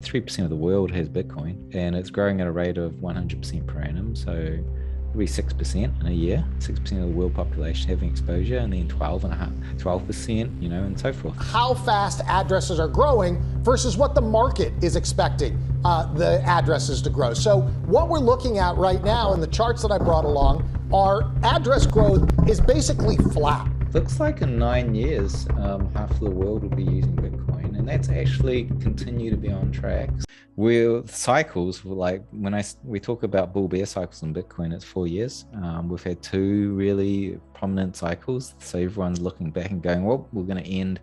3% of the world has Bitcoin, and it's growing at a rate of 100% per annum. So it'll be 6% in a year, 6% of the world population having exposure, and then 12%, and so forth. How fast addresses are growing versus what the market is expecting the addresses to grow. So what we're looking at right now in the charts that I brought along are address growth is basically flat. Looks like in 9 years, half of the world will be using Bitcoin, and that's actually continue to be on track. With cycles, like we talk about bull bear cycles in Bitcoin, it's 4 years. We've had two really prominent cycles, so everyone's looking back and going, well, we're going to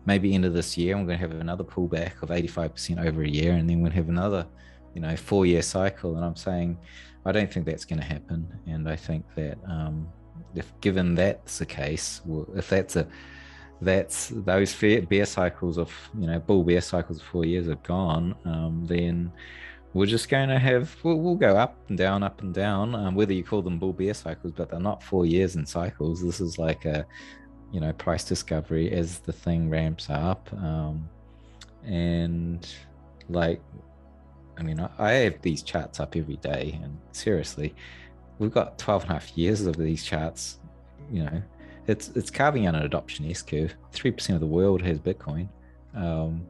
maybe end of this year, and we're going to have another pullback of 85% over a year, and then we'll have another 4-year cycle. And I'm saying I don't think that's going to happen, and I think that if given that's the case, well, if that's those bear cycles of bull bear cycles of 4 years are gone, then we're just going to have we'll go up and down, whether you call them bull bear cycles, but they're not 4 years in cycles. This is like a price discovery as the thing ramps up, and like I have these charts up every day, and seriously, we've got 12 and a half years of these charts. It's carving out an adoption S-curve. 3% of the world has Bitcoin, and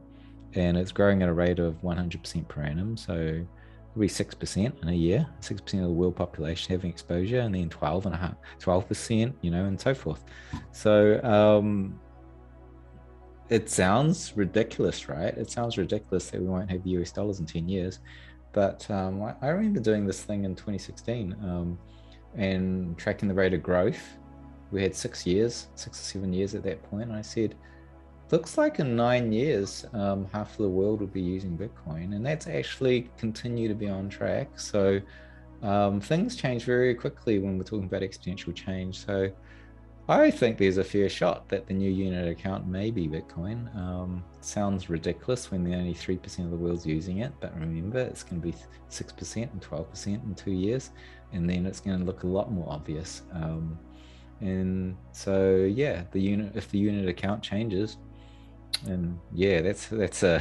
it's growing at a rate of 100% per annum. So it'll be 6% in a year, 6% of the world population having exposure, and then 12%, and so forth. So it sounds ridiculous, right? It sounds ridiculous that we won't have US dollars in 10 years. But I remember doing this thing in 2016 and tracking the rate of growth. We had 6 or 7 years at that point. And I said, looks like in 9 years, half of the world will be using Bitcoin. And that's actually continue to be on track. So things change very quickly when we're talking about exponential change. So I think there's a fair shot that the new unit account may be Bitcoin. Sounds ridiculous when only 3% of the world's using it, but remember, it's going to be 6% and 12% in 2 years, and then it's going to look a lot more obvious. And so, yeah, if the unit account changes, and yeah, that's a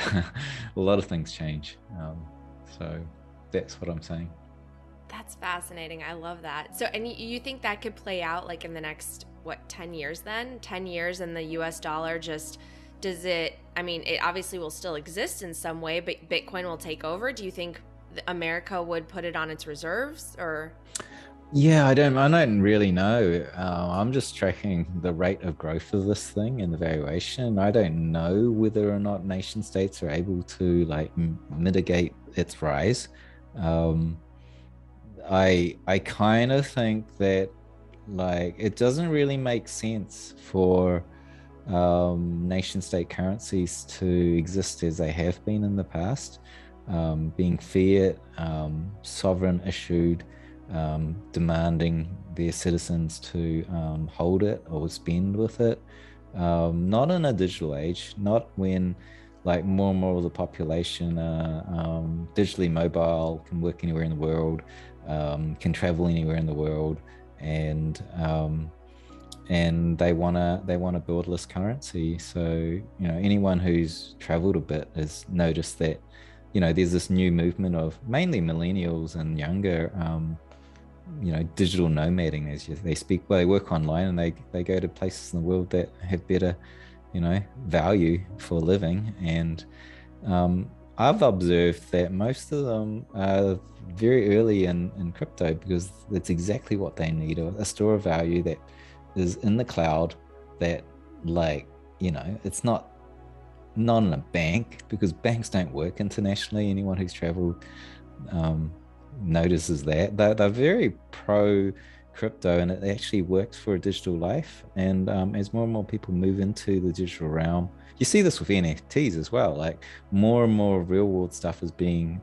lot of things change. So that's what I'm saying. That's fascinating. I love that. So, and you think that could play out like in the next, 10 years then? 10 years and the US dollar it obviously will still exist in some way, but Bitcoin will take over. Do you think America would put it on its reserves or? Yeah, I don't really know. I'm just tracking the rate of growth of this thing and the valuation. I don't know whether or not nation states are able to mitigate its rise. I kind of think that it doesn't really make sense for nation state currencies to exist as they have been in the past, being fiat, sovereign issued, demanding their citizens to hold it or spend with it. Not in a digital age, not when more and more of the population are digitally mobile, can work anywhere in the world, can travel anywhere in the world, and they want to build this currency. So anyone who's traveled a bit has noticed that there's this new movement of mainly millennials and younger digital nomading, as they speak. Well, they work online and they go to places in the world that have better value for living. And I've observed that most of them are very early in crypto because it's exactly what they need, a store of value that is in the cloud, that it's not in a bank, because banks don't work internationally. Anyone who's traveled notices that they're very pro crypto, and it actually works for a digital life. And as more and more people move into the digital realm, you see this with NFTs as well. More and more real world stuff is being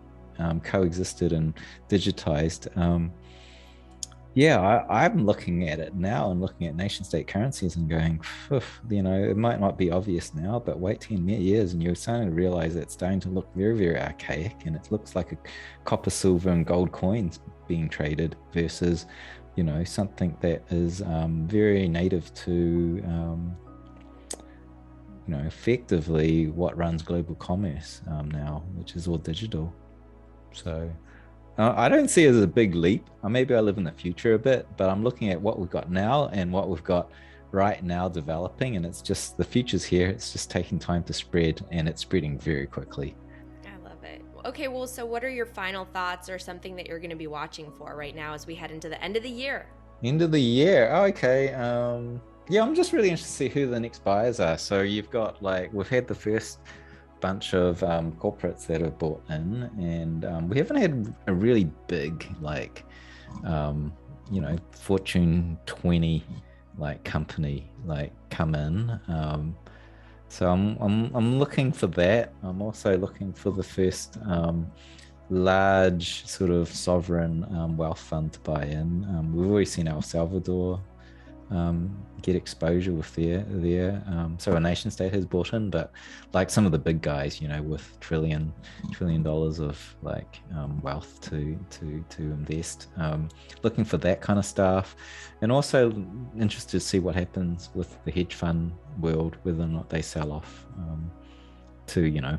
coexisted and digitized. I'm looking at it now and looking at nation state currencies and going, it might not be obvious now, but wait 10 years and you're starting to realize it's starting to look very, very archaic, and it looks like a copper, silver, and gold coins being traded versus something that is very native to effectively what runs global commerce now, which is all digital. So I don't see it as a big leap. Maybe I live in the future a bit, but I'm looking at what we've got now and what we've got right now developing, and it's just the future's here. It's just taking time to spread, and it's spreading very quickly. I love it. Okay, well, so what are your final thoughts or something that you're going to be watching for right now as we head into the end of the year? End of the year. Oh, okay. Yeah, I'm just really interested to see who the next buyers are. So you've got we've had the first bunch of corporates that have bought in, and we haven't had a really big Fortune 20 company come in. So I'm looking for that. I'm also looking for the first large sort of sovereign wealth fund to buy in. We've already seen El Salvador get exposure with their so a nation state has bought in, but some of the big guys, with trillion dollars of wealth to invest, looking for that kind of stuff, and also interested to see what happens with the hedge fund world, whether or not they sell off to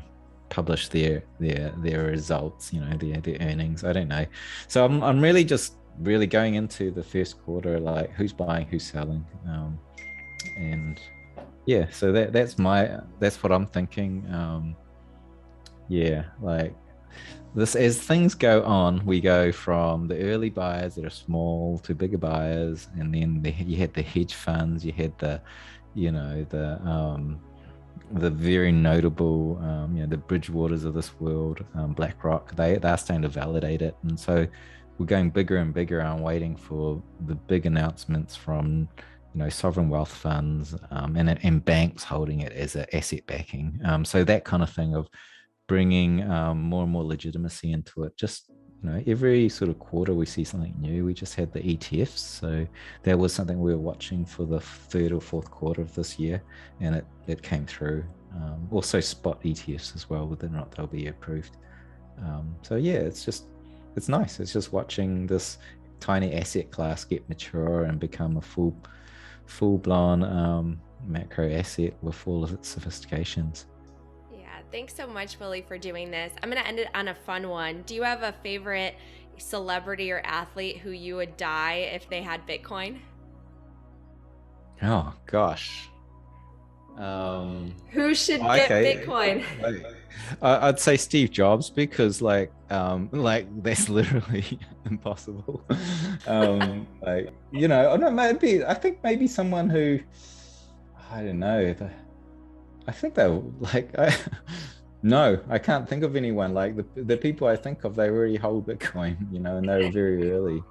publish their results, their earnings. I don't know. So I'm really going into the first quarter who's buying, who's selling, and yeah, so that's what I'm thinking. Yeah, this, as things go on, we go from the early buyers that are small to bigger buyers, and then you had the hedge funds, you had the very notable, the Bridgewaters of this world, BlackRock. They're starting to validate it, and so we're going bigger and bigger. I'm waiting for the big announcements from sovereign wealth funds, and banks holding it as an asset backing. So that kind of thing of bringing more and more legitimacy into it. Just every sort of quarter we see something new. We just had the ETFs, so that was something we were watching for the third or fourth quarter of this year, and it came through. Also spot ETFs as well, whether or not they'll be approved. So yeah, it's nice. It's just watching this tiny asset class get mature and become a full-blown macro asset with all of its sophistications. Thanks so much, Willy, for doing this. I'm going to end it on a fun one. Do you have a favorite celebrity or athlete who you would die if they had Bitcoin? Oh, gosh. Who should get Bitcoin? I'd say Steve Jobs, because that's literally impossible. I think maybe someone who, I don't know. I think no, I can't think of anyone. The people I think of, they already hold Bitcoin, and they're very early.